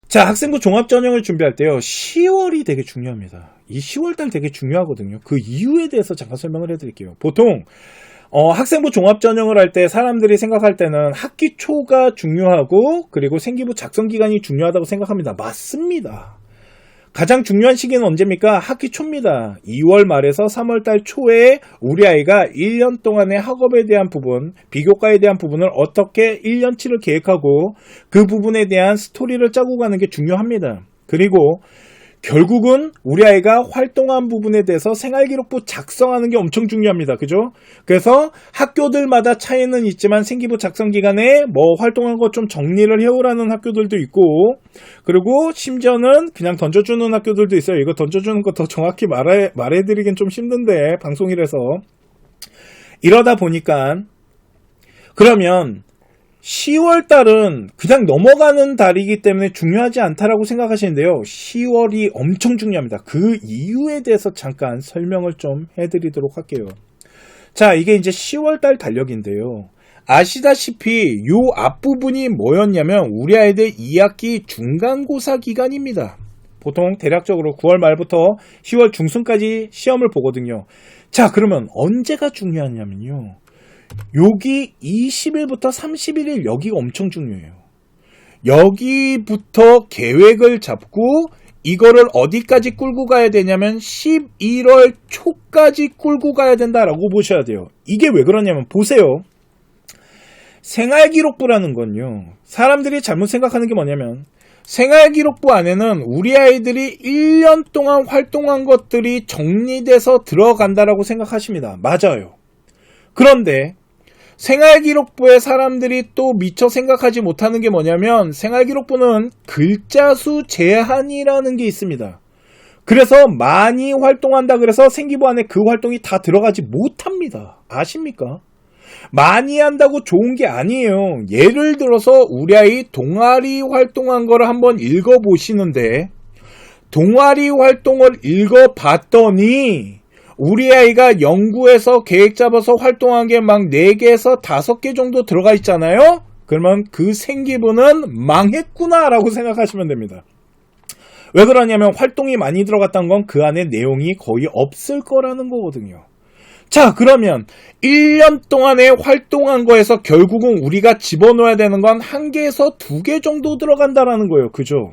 자, 학생부 종합전형을 준비할 때요, 10월이 되게 중요합니다. 이 10월달 되게 중요하거든요. 그 이유에 대해서 잠깐 설명을 해드릴게요. 보통 학생부 종합전형을 할 때 사람들이 생각할 때는 학기 초가 중요하고 그리고 생기부 작성기간이 중요하다고 생각합니다. 맞습니다. 가장 중요한 시기는 언제입니까? 학기 초입니다. 2월 말에서 3월달 초에 우리 아이가 1년 동안의 학업에 대한 부분, 비교과에 대한 부분을 어떻게 1년치를 계획하고 그 부분에 대한 스토리를 짜고 가는 게 중요합니다. 그리고 결국은 우리 아이가 활동한 부분에 대해서 생활기록부 작성하는 게 엄청 중요합니다. 그죠? 그래서 학교들마다 차이는 있지만 생기부 작성 기간에 뭐 활동한 거 좀 정리를 해오라는 학교들도 있고, 그리고 심지어는 그냥 던져주는 학교들도 있어요. 이거 던져주는 거 더 정확히 말해드리긴 좀 힘든데, 방송이라서. 이러다 보니까, 그러면 10월 달은 그냥 넘어가는 달이기 때문에 중요하지 않다라고 생각하시는데요. 10월이 엄청 중요합니다. 그 이유에 대해서 잠깐 설명을 좀 해드리도록 할게요. 자, 이게 이제 10월 달 달력인데요. 아시다시피 요 앞부분이 뭐였냐면 우리 아이들 2학기 중간고사 기간입니다. 보통 대략적으로 9월 말부터 10월 중순까지 시험을 보거든요. 자, 그러면 언제가 중요하냐면요. 여기 20일부터 31일 여기가 엄청 중요해요. 여기부터 계획을 잡고 이거를 어디까지 끌고 가야 되냐면 11월 초까지 끌고 가야 된다라고 보셔야 돼요. 이게 왜 그러냐면 보세요. 생활기록부라는 건요. 사람들이 잘못 생각하는 게 뭐냐면 생활기록부 안에는 우리 아이들이 1년 동안 활동한 것들이 정리돼서 들어간다라고 생각하십니다. 맞아요. 그런데 생활기록부에 사람들이 또 미처 생각하지 못하는 게 뭐냐면 생활기록부는 글자 수 제한이라는 게 있습니다. 그래서 많이 활동한다 그래서 생기부 안에 그 활동이 다 들어가지 못합니다. 아십니까? 많이 한다고 좋은 게 아니에요. 예를 들어서 우리 아이 동아리 활동한 거를 한번 읽어보시는데 동아리 활동을 읽어봤더니 우리 아이가 연구해서 계획 잡아서 활동한 게 막 4개에서 5개 정도 들어가 있잖아요? 그러면 그 생기부는 망했구나 라고 생각하시면 됩니다. 왜 그러냐면 활동이 많이 들어갔다는 건 그 안에 내용이 거의 없을 거라는 거거든요. 자, 그러면 1년 동안에 활동한 거에서 결국은 우리가 집어넣어야 되는 건 1개에서 2개 정도 들어간다라는 거예요. 그죠?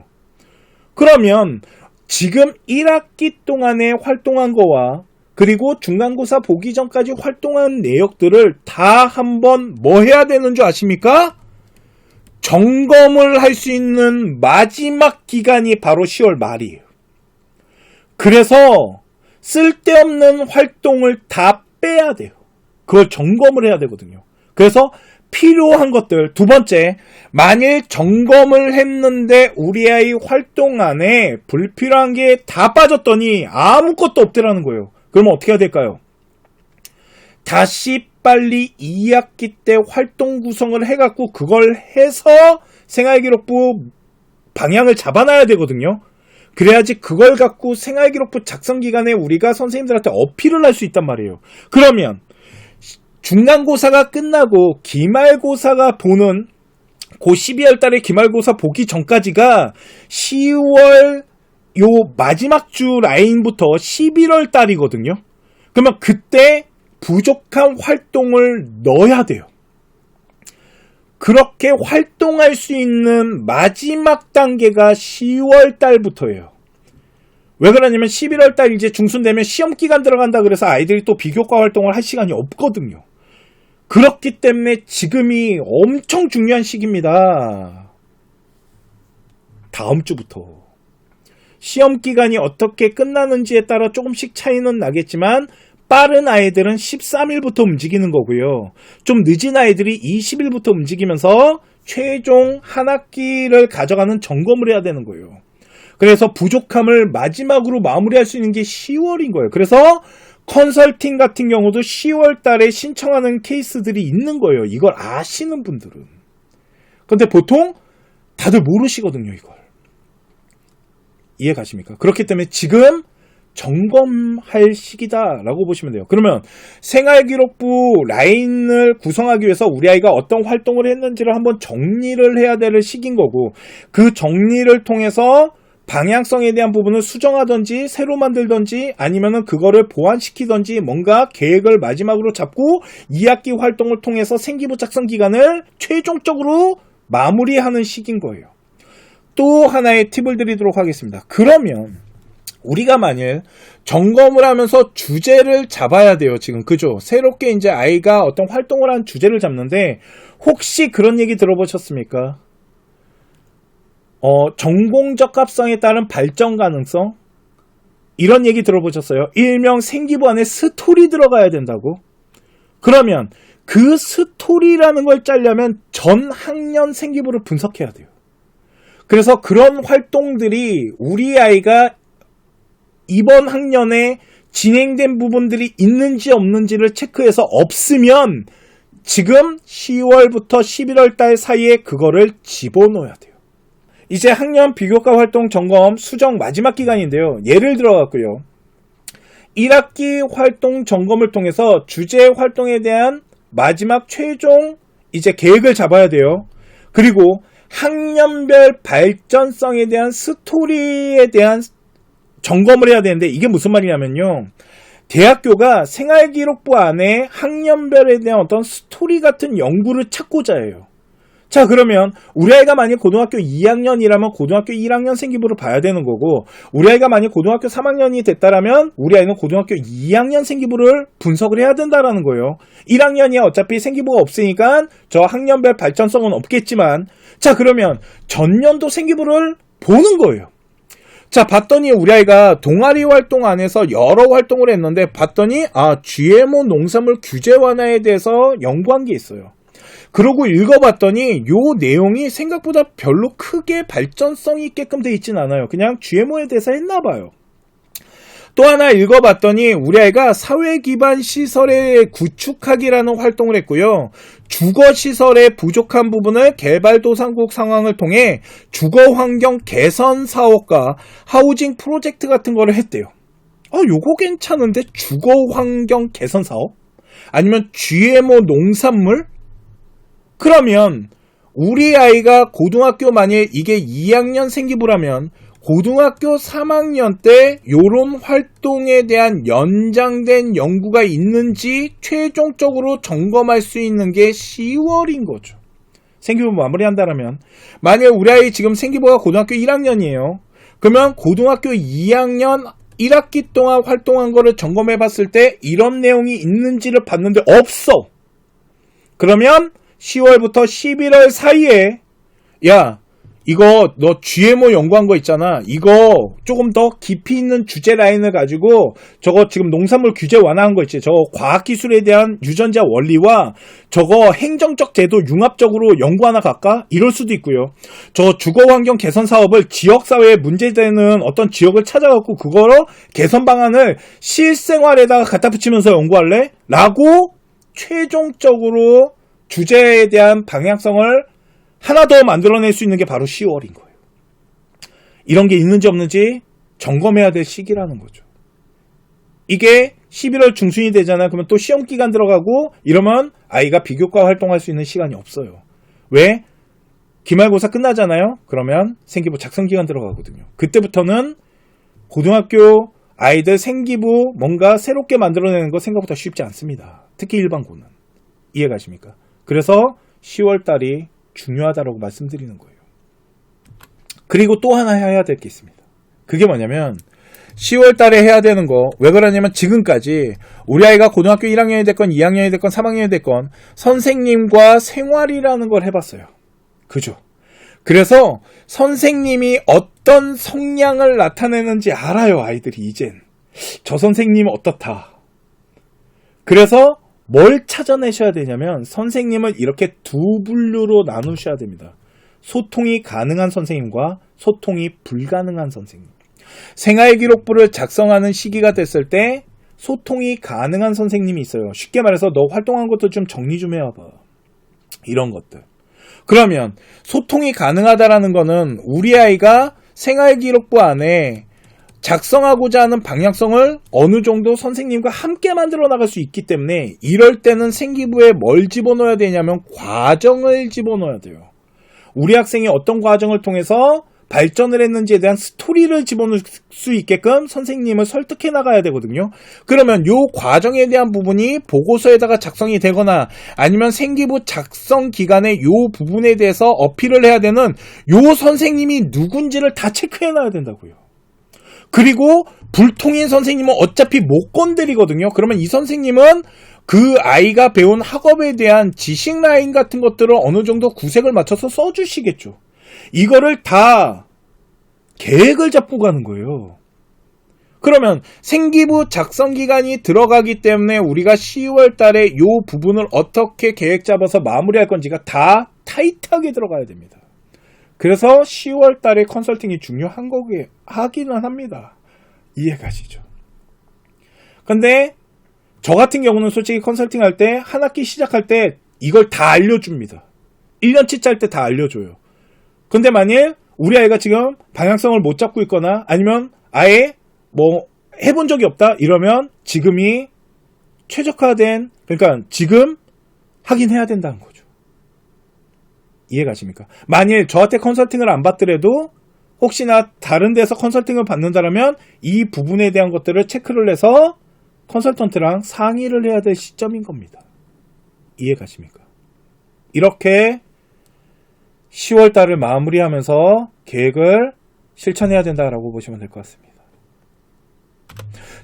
그러면 지금 1학기 동안에 활동한 거와 그리고 중간고사 보기 전까지 활동한 내역들을 다 한번 뭐 해야 되는 줄 아십니까? 점검을 할 수 있는 마지막 기간이 바로 10월 말이에요. 그래서 쓸데없는 활동을 다 빼야 돼요. 그걸 점검을 해야 되거든요. 그래서 필요한 것들, 두 번째, 만일 점검을 했는데 우리 아이 활동 안에 불필요한 게 다 빠졌더니 아무것도 없더라는 거예요. 그러면 어떻게 해야 될까요? 다시 빨리 2학기 때 활동 구성을 해갖고 그걸 해서 생활기록부 방향을 잡아놔야 되거든요. 그래야지 그걸 갖고 생활기록부 작성 기간에 우리가 선생님들한테 어필을 할 수 있단 말이에요. 그러면 중간고사가 끝나고 기말고사가 보는 그 12월 달에 기말고사 보기 전까지가 10월 요 마지막 주 라인부터 11월 달이거든요. 그러면 그때 부족한 활동을 넣어야 돼요. 그렇게 활동할 수 있는 마지막 단계가 10월 달부터예요. 왜 그러냐면 11월 달 이제 중순 되면 시험 기간 들어간다 그래서 아이들이 또 비교과 활동을 할 시간이 없거든요. 그렇기 때문에 지금이 엄청 중요한 시기입니다. 다음 주부터. 시험 기간이 어떻게 끝나는지에 따라 조금씩 차이는 나겠지만 빠른 아이들은 13일부터 움직이는 거고요. 좀 늦은 아이들이 20일부터 움직이면서 최종 한 학기를 가져가는 점검을 해야 되는 거예요. 그래서 부족함을 마지막으로 마무리할 수 있는 게 10월인 거예요. 그래서 컨설팅 같은 경우도 10월 달에 신청하는 케이스들이 있는 거예요. 이걸 아시는 분들은. 근데 보통 다들 모르시거든요, 이걸. 이해 가십니까? 그렇기 때문에 지금 점검할 시기다라고 보시면 돼요. 그러면 생활기록부 라인을 구성하기 위해서 우리 아이가 어떤 활동을 했는지를 한번 정리를 해야 될 시기인 거고, 그 정리를 통해서 방향성에 대한 부분을 수정하든지 새로 만들든지 아니면은 그거를 보완시키든지 뭔가 계획을 마지막으로 잡고 2학기 활동을 통해서 생기부 작성 기간을 최종적으로 마무리하는 시기인 거예요. 또 하나의 팁을 드리도록 하겠습니다. 그러면 우리가 만일 점검을 하면서 주제를 잡아야 돼요. 지금 그죠? 새롭게 이제 아이가 어떤 활동을 한 주제를 잡는데, 혹시 그런 얘기 들어보셨습니까? 전공적 합성에 따른 발전 가능성? 이런 얘기 들어보셨어요? 일명 생기부 안에 스토리 들어가야 된다고? 그러면 그 스토리라는 걸 짜려면 전 학년 생기부를 분석해야 돼요. 그래서 그런 활동들이 우리 아이가 이번 학년에 진행된 부분들이 있는지 없는지를 체크해서 없으면 지금 10월부터 11월 달 사이에 그거를 집어넣어야 돼요. 이제 학년 비교과 활동 점검 수정 마지막 기간인데요. 예를 들어갖고요. 1학기 활동 점검을 통해서 주제 활동에 대한 마지막 최종 이제 계획을 잡아야 돼요. 그리고 학년별 발전성에 대한 스토리에 대한 점검을 해야 되는데, 이게 무슨 말이냐면요. 대학교가 생활기록부 안에 학년별에 대한 어떤 스토리 같은 연구를 찾고자 해요. 자, 그러면 우리 아이가 만약 고등학교 2학년이라면 고등학교 1학년 생기부를 봐야 되는 거고, 우리 아이가 만약 고등학교 3학년이 됐다라면 우리 아이는 고등학교 2학년 생기부를 분석을 해야 된다라는 거예요. 1학년이야 어차피 생기부가 없으니까 저 학년별 발전성은 없겠지만, 자, 그러면 전년도 생기부를 보는 거예요. 자, 봤더니 우리 아이가 동아리 활동 안에서 여러 활동을 했는데, 봤더니 GMO 농산물 규제 완화에 대해서 연구한 게 있어요. 그러고 읽어봤더니 요 내용이 생각보다 별로 크게 발전성이 있게끔 돼 있진 않아요. 그냥 GMO에 대해서 했나 봐요. 또 하나 읽어봤더니 우리 아이가 사회기반 시설의 구축하기라는 활동을 했고요. 주거시설의 부족한 부분을 개발도상국 상황을 통해 주거환경 개선 사업과 하우징 프로젝트 같은 거를 했대요. 요거 괜찮은데? 주거환경 개선 사업? 아니면 GMO 농산물? 그러면 우리 아이가 고등학교 만약에 이게 2학년 생기부라면 고등학교 3학년 때 요런 활동에 대한 연장된 연구가 있는지 최종적으로 점검할 수 있는 게 10월인 거죠. 생기부 마무리한다라면, 만약에 우리 아이 지금 생기부가 고등학교 1학년이에요. 그러면 고등학교 2학년 1학기 동안 활동한 거를 점검해 봤을 때 이런 내용이 있는지를 봤는데 없어. 그러면 10월부터 11월 사이에, 야, 이거 너 GMO 연구한 거 있잖아. 이거 조금 더 깊이 있는 주제 라인을 가지고 저거 지금 농산물 규제 완화한 거 있지. 저거 과학기술에 대한 유전자 원리와 저거 행정적 제도 융합적으로 연구 하나 갈까? 이럴 수도 있고요. 저 주거환경 개선 사업을 지역사회에 문제되는 어떤 지역을 찾아갖고 그거로 개선 방안을 실생활에다가 갖다 붙이면서 연구할래? 라고 최종적으로 주제에 대한 방향성을 하나 더 만들어낼 수 있는 게 바로 10월인 거예요. 이런 게 있는지 없는지 점검해야 될 시기라는 거죠. 이게 11월 중순이 되잖아요. 그러면 또 시험 기간 들어가고 이러면 아이가 비교과 활동할 수 있는 시간이 없어요. 왜? 기말고사 끝나잖아요. 그러면 생기부 작성 기간 들어가거든요. 그때부터는 고등학교 아이들 생기부 뭔가 새롭게 만들어내는 거 생각보다 쉽지 않습니다. 특히 일반고는. 이해가십니까? 그래서 10월 달이 중요하다고 말씀드리는 거예요. 그리고 또 하나 해야 될 게 있습니다. 그게 뭐냐면 10월 달에 해야 되는 거, 왜 그러냐면 지금까지 우리 아이가 고등학교 1학년이 됐건 2학년이 됐건 3학년이 됐건 선생님과 생활이라는 걸 해봤어요. 그죠? 그래서 선생님이 어떤 성향을 나타내는지 알아요. 아이들이 이젠. 저 선생님 어떻다. 그래서 뭘 찾아내셔야 되냐면 선생님을 이렇게 두 분류로 나누셔야 됩니다. 소통이 가능한 선생님과 소통이 불가능한 선생님. 생활기록부를 작성하는 시기가 됐을 때 소통이 가능한 선생님이 있어요. 쉽게 말해서 너 활동한 것도 좀 정리 좀 해와봐. 이런 것들. 그러면 소통이 가능하다라는 거는 우리 아이가 생활기록부 안에 작성하고자 하는 방향성을 어느 정도 선생님과 함께 만들어 나갈 수 있기 때문에 이럴 때는 생기부에 뭘 집어넣어야 되냐면 과정을 집어넣어야 돼요. 우리 학생이 어떤 과정을 통해서 발전을 했는지에 대한 스토리를 집어넣을 수 있게끔 선생님을 설득해 나가야 되거든요. 그러면 이 과정에 대한 부분이 보고서에다가 작성이 되거나 아니면 생기부 작성 기간에 이 부분에 대해서 어필을 해야 되는 이 선생님이 누군지를 다 체크해 놔야 된다고요. 그리고 불통인 선생님은 어차피 못 건드리거든요. 그러면 이 선생님은 그 아이가 배운 학업에 대한 지식 라인 같은 것들을 어느 정도 구색을 맞춰서 써주시겠죠. 이거를 다 계획을 잡고 가는 거예요. 그러면 생기부 작성 기간이 들어가기 때문에 우리가 10월 달에 이 부분을 어떻게 계획 잡아서 마무리할 건지가 다 타이트하게 들어가야 됩니다. 그래서 10월 달에 컨설팅이 중요한 거기에 하기는 합니다. 이해가시죠? 근데 저 같은 경우는 솔직히 컨설팅 할 때 한 학기 시작할 때 이걸 다 알려줍니다. 1년치 짤 때 다 알려줘요. 근데 만일 우리 아이가 지금 방향성을 못 잡고 있거나 아니면 아예 뭐 해본 적이 없다 이러면 지금이 최적화된, 그러니까 지금 하긴 해야 된다는 거죠. 이해가십니까? 만일 저한테 컨설팅을 안 받더라도 혹시나 다른 데서 컨설팅을 받는다면 이 부분에 대한 것들을 체크를 해서 컨설턴트랑 상의를 해야 될 시점인 겁니다. 이해가십니까? 이렇게 10월 달을 마무리하면서 계획을 실천해야 된다라고 보시면 될 것 같습니다.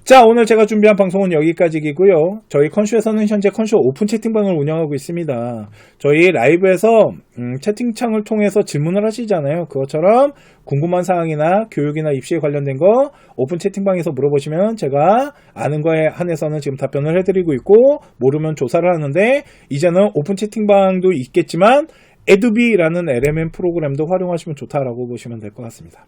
자, 오늘 제가 준비한 방송은 여기까지이고요. 저희 컨슈에서는 현재 컨슈 오픈 채팅방을 운영하고 있습니다. 저희 라이브에서 채팅창을 통해서 질문을 하시잖아요. 그것처럼 궁금한 사항이나 교육이나 입시에 관련된 거 오픈 채팅방에서 물어보시면 제가 아는 거에 한해서는 지금 답변을 해드리고 있고, 모르면 조사를 하는데 이제는 오픈 채팅방도 있겠지만 에두비라는 LMM 프로그램도 활용하시면 좋다라고 보시면 될 것 같습니다.